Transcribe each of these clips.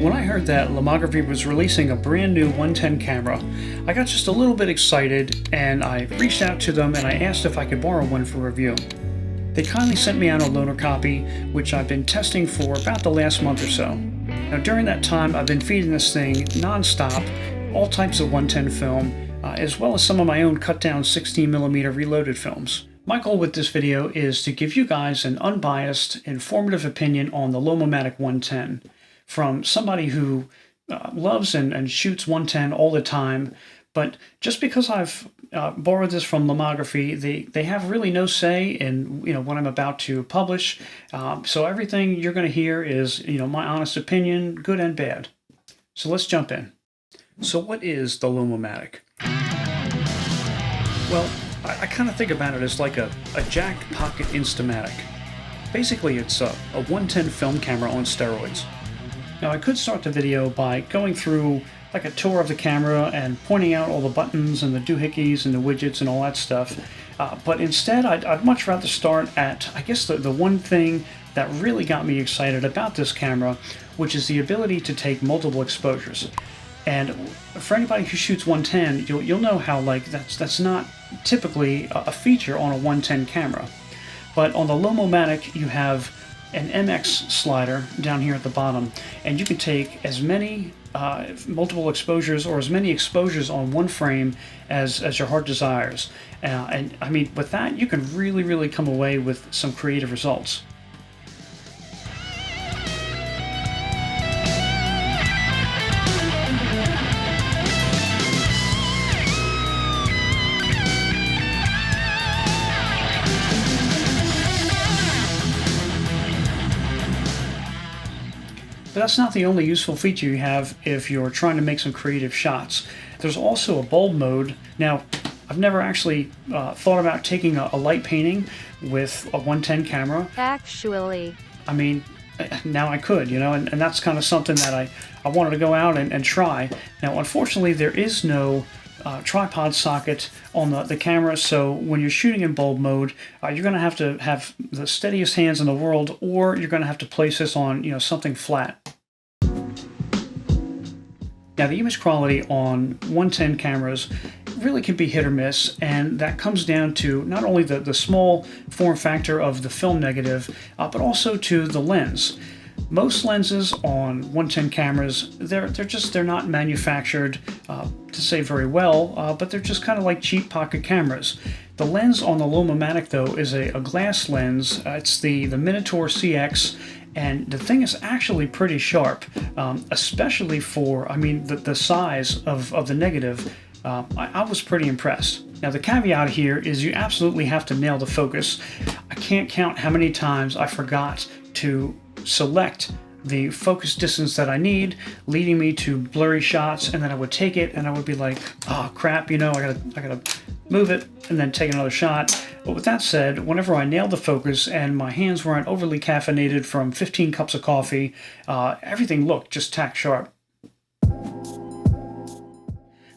When I heard that Lomography was releasing a brand new 110 camera, I got just a little bit excited and I reached out to them and I asked if I could borrow one for review. They kindly sent me out a loaner copy, which I've been testing for about the last month or so. Now during that time I've been feeding this thing non-stop, all types of 110 film, as well as some of my own cut-down 16mm reloaded films. My goal with this video is to give you guys an unbiased, informative opinion on the Lomomatic 110 from somebody who loves and shoots 110 all the time, but just because I've borrowed this from Lomography, they have really no say in what I'm about to publish. So everything you're going to hear is my honest opinion, good and bad. So let's jump in. So what is the Lomomatic? Well, I kind of think about it as like a jacked pocket Instamatic. Basically, it's a 110 film camera on steroids. Now, I could start the video by going through like a tour of the camera and pointing out all the buttons and the doohickeys and the widgets and all that stuff. But instead, I'd much rather start at, I guess, the one thing that really got me excited about this camera, which is the ability to take multiple exposures. And for anybody who shoots 110, you'll know how that's not typically a feature on a 110 camera. But on the Lomomatic, you have an MX slider down here at the bottom, and you can take as many multiple exposures or as many exposures on one frame as your heart desires. And I mean, with that, you can really come away with some creative results. But that's not the only useful feature you have if you're trying to make some creative shots. There's also a bulb mode. Now, I've never actually thought about taking a light painting with a 110 camera. Actually. I mean, now I could, and that's kind of something that I wanted to go out and try. Now, unfortunately, there is no tripod socket on the camera, so when you're shooting in bulb mode, you're going to have the steadiest hands in the world, or you're going to have to place this on something flat. Now, the image quality on 110 cameras really can be hit or miss, and that comes down to not only the small form factor of the film negative, but also to the lens. Most lenses on 110 cameras, they're not manufactured to say very well, but they're just kind of like cheap pocket cameras. The lens on the Lomomatic, though, is a glass lens. It's the Minotaur CX, and the thing is actually pretty sharp, especially for, the size of the negative. I was pretty impressed. Now, the caveat here is you absolutely have to nail the focus. I can't count how many times I forgot to select the focus distance that I need, leading me to blurry shots, and then I would take it and I would be like, oh crap, I gotta move it and then take another shot. But with that said, whenever I nailed the focus and my hands weren't overly caffeinated from 15 cups of coffee, everything looked just tack sharp.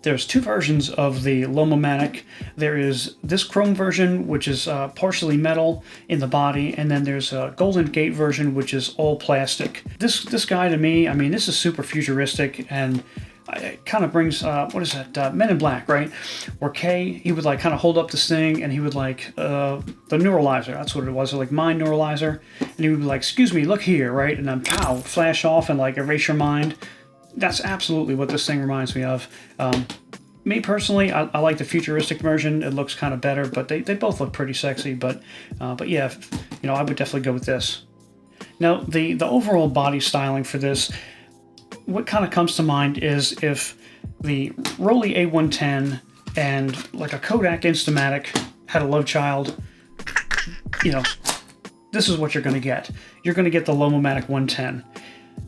There's two versions of the Lomomatic. There is this chrome version, which is partially metal in the body, and then there's a Golden Gate version, which is all plastic. This guy, to me, this is super futuristic, and it kind of brings, what is that, Men in Black, right? Where Kay, he would kind of hold up this thing, and he would the neuralizer, that's what it was, like mind neuralizer, and he would be like, excuse me, look here, right? And then pow, flash off and erase your mind. That's absolutely what this thing reminds me of. Me personally, I like the futuristic version. It looks kind of better, but they both look pretty sexy. But yeah, I would definitely go with this. Now, the overall body styling for this, what kind of comes to mind is if the Rollei A110 and a Kodak Instamatic had a love child, this is what you're going to get. You're going to get the Lomomatic 110.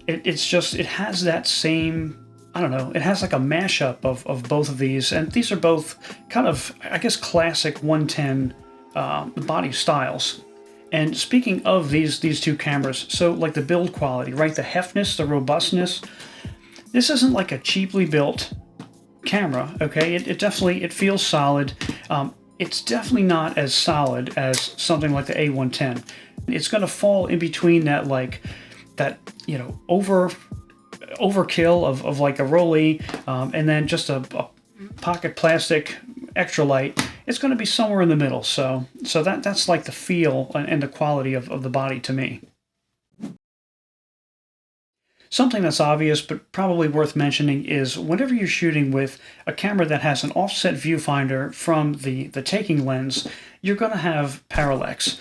It has that same, I don't know, it has like a mashup of both of these, and these are both kind of, I guess, classic 110 body styles. And speaking of these two cameras, so the build quality, right, the heftness, the robustness, this isn't like a cheaply built camera, okay? It definitely feels solid. It's definitely not as solid as something like the A110. It's going to fall in between that over overkill of like a Rollei, and then just a pocket plastic extra light, it's going to be somewhere in the middle. So that's like the feel and the quality of the body to me. Something that's obvious but probably worth mentioning is whenever you're shooting with a camera that has an offset viewfinder from the taking lens, you're going to have parallax.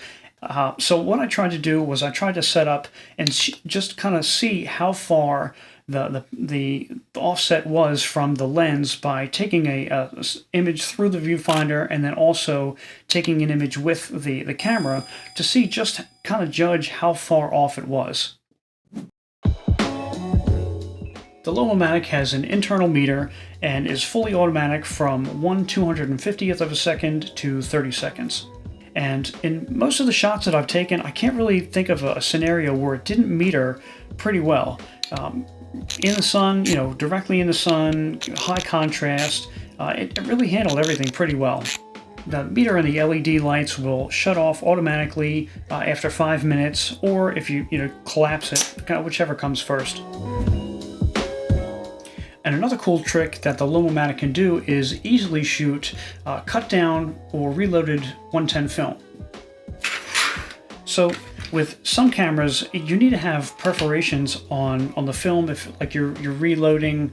So what I tried to do was I tried to set up and just kind of see how far the offset was from the lens by taking a image through the viewfinder and then also taking an image with the camera to see just kind of judge how far off it was. The Lomomatic has an internal meter and is fully automatic from 1/250th of a second to 30 seconds. And in most of the shots that I've taken, I can't really think of a scenario where it didn't meter pretty well. In the sun, directly in the sun, high contrast, it really handled everything pretty well. The meter and the LED lights will shut off automatically after 5 minutes, or if you collapse it, whichever comes first. And another cool trick that the Lomomatic can do is easily shoot cut down or reloaded 110 film. So with some cameras, you need to have perforations on the film. If like you're reloading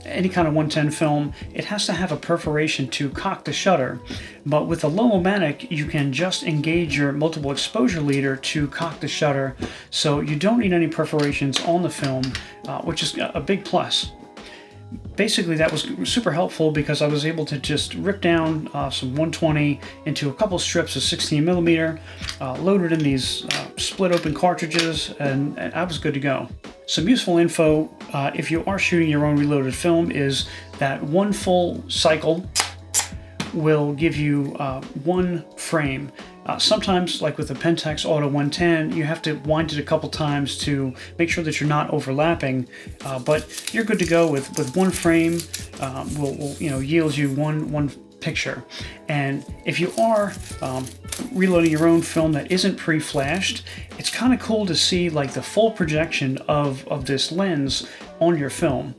any kind of 110 film, it has to have a perforation to cock the shutter. But with the Lomomatic, you can just engage your multiple exposure leader to cock the shutter, so you don't need any perforations on the film, which is a big plus. Basically, that was super helpful because I was able to just rip down some 120 into a couple strips of 16mm, load it in these split open cartridges, and I was good to go. Some useful info if you are shooting your own reloaded film is that one full cycle will give you one frame. Sometimes, like with the Pentax Auto 110, you have to wind it a couple times to make sure that you're not overlapping, but you're good to go with one frame. Will yield you one picture. And if you are reloading your own film that isn't pre-flashed, it's kind of cool to see like the full projection of this lens on your film.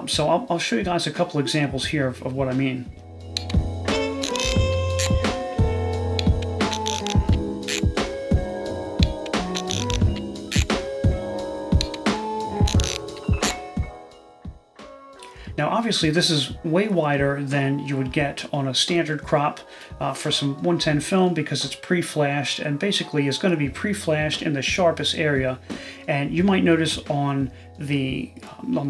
So I'll show you guys a couple examples here of what I mean. Now obviously this is way wider than you would get on a standard crop for some 110 film because it's pre-flashed, and basically it's going to be pre-flashed in the sharpest area. And you might notice on the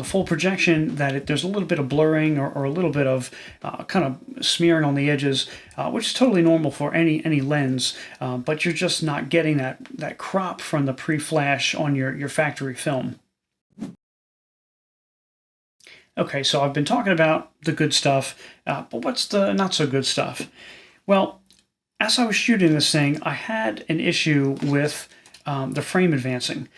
full projection that there's a little bit of blurring or a little bit of kind of smearing on the edges, which is totally normal for any lens, but you're just not getting that crop from the pre-flash on your factory film. Okay, so I've been talking about the good stuff, but what's the not so good stuff? Well, as I was shooting this thing, I had an issue with the frame advancing.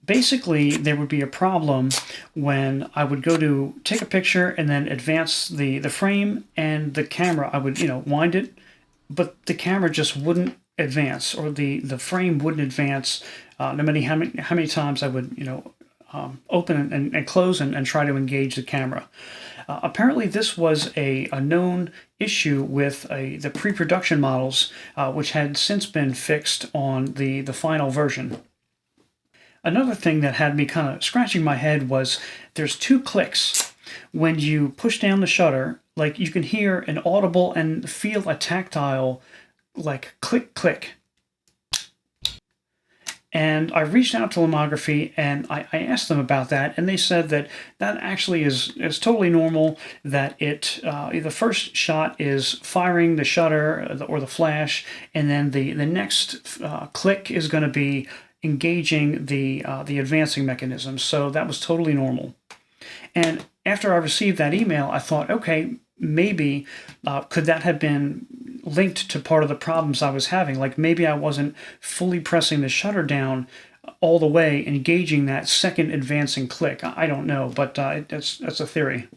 Basically, there would be a problem when I would go to take a picture and then advance the frame, and the camera, I would, wind it, but the camera just wouldn't advance, or the frame wouldn't advance, no matter how many times I would, open and close and try to engage the camera. Apparently this was a known issue with the pre-production models, which had since been fixed on the final version. Another thing that had me kind of scratching my head was there's 2 clicks. When you push down the shutter, like you can hear an audible and feel a tactile like click click. And I reached out to Lomography and I asked them about that, and they said that actually is totally normal, that the first shot is firing the shutter or the flash, and then the next click is going to be engaging the advancing mechanism. So that was totally normal. And after I received that email, I thought, okay, maybe could that have been linked to part of the problems I was having? Like maybe I wasn't fully pressing the shutter down all the way, engaging that second advancing click. I don't know, but that's a theory.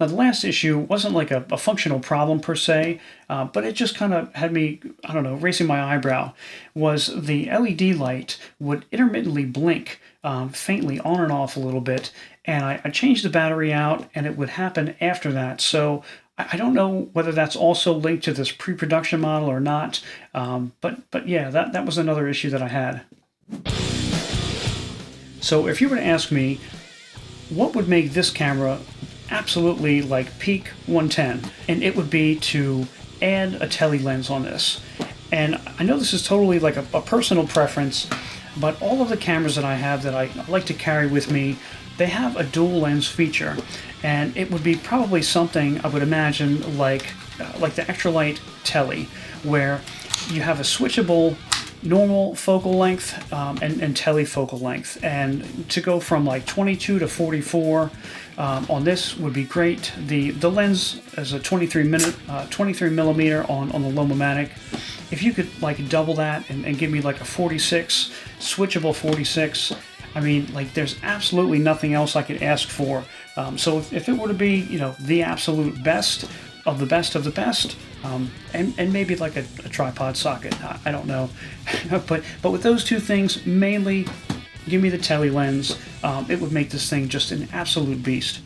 Now, the last issue wasn't like a functional problem per se, but it just kind of had me, I don't know, raising my eyebrow, was the LED light would intermittently blink faintly on and off a little bit, and I changed the battery out, and it would happen after that. So I don't know whether that's also linked to this pre-production model or not, but yeah, that was another issue that I had. So if you were to ask me, what would make this camera absolutely like peak 110, and it would be to add a tele lens on this. And I know this is totally like a personal preference, but all of the cameras that I have that I like to carry with me, they have a dual lens feature, and it would be probably something I would imagine like the Extralight Tele, where you have a switchable normal focal length and tele focal length, and to go from like 22 to 44 on this would be great. The lens is a 23 millimeter on the Lomomatic. If you could like double that and give me like a 46, switchable 46, I mean, like, there's absolutely nothing else I could ask for. So if it were to be, you know, the absolute best of the best of the best, and maybe like a tripod socket, I don't know. but with those two things, mainly give me the tele lens. It would make this thing just an absolute beast.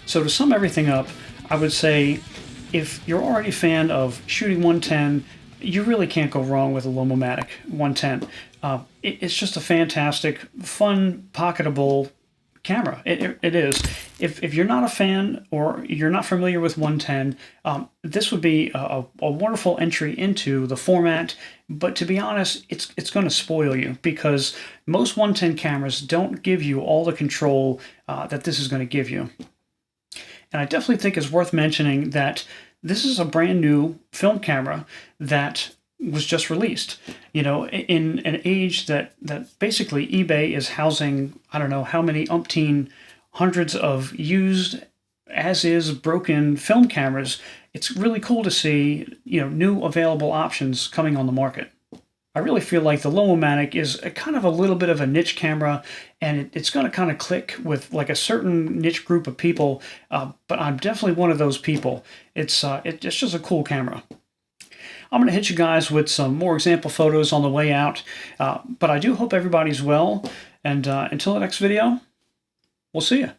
So to sum everything up, I would say if you're already a fan of shooting 110, you really can't go wrong with a Lomomatic 110. It's just a fantastic, fun, pocketable camera. It is. If you're not a fan or you're not familiar with 110, this would be a wonderful entry into the format. But to be honest, it's going to spoil you, because most 110 cameras don't give you all the control that this is going to give you. And I definitely think it's worth mentioning that this is a brand new film camera that was just released. You know, in an age that basically eBay is housing, I don't know how many umpteen hundreds of used, as-is, broken film cameras, it's really cool to see, you know, new available options coming on the market. I really feel like the Lomomatic is a kind of a little bit of a niche camera, and it's going to kind of click with like a certain niche group of people, but I'm definitely one of those people. It's just a cool camera. I'm going to hit you guys with some more example photos on the way out, but I do hope everybody's well, and until the next video, we'll see you.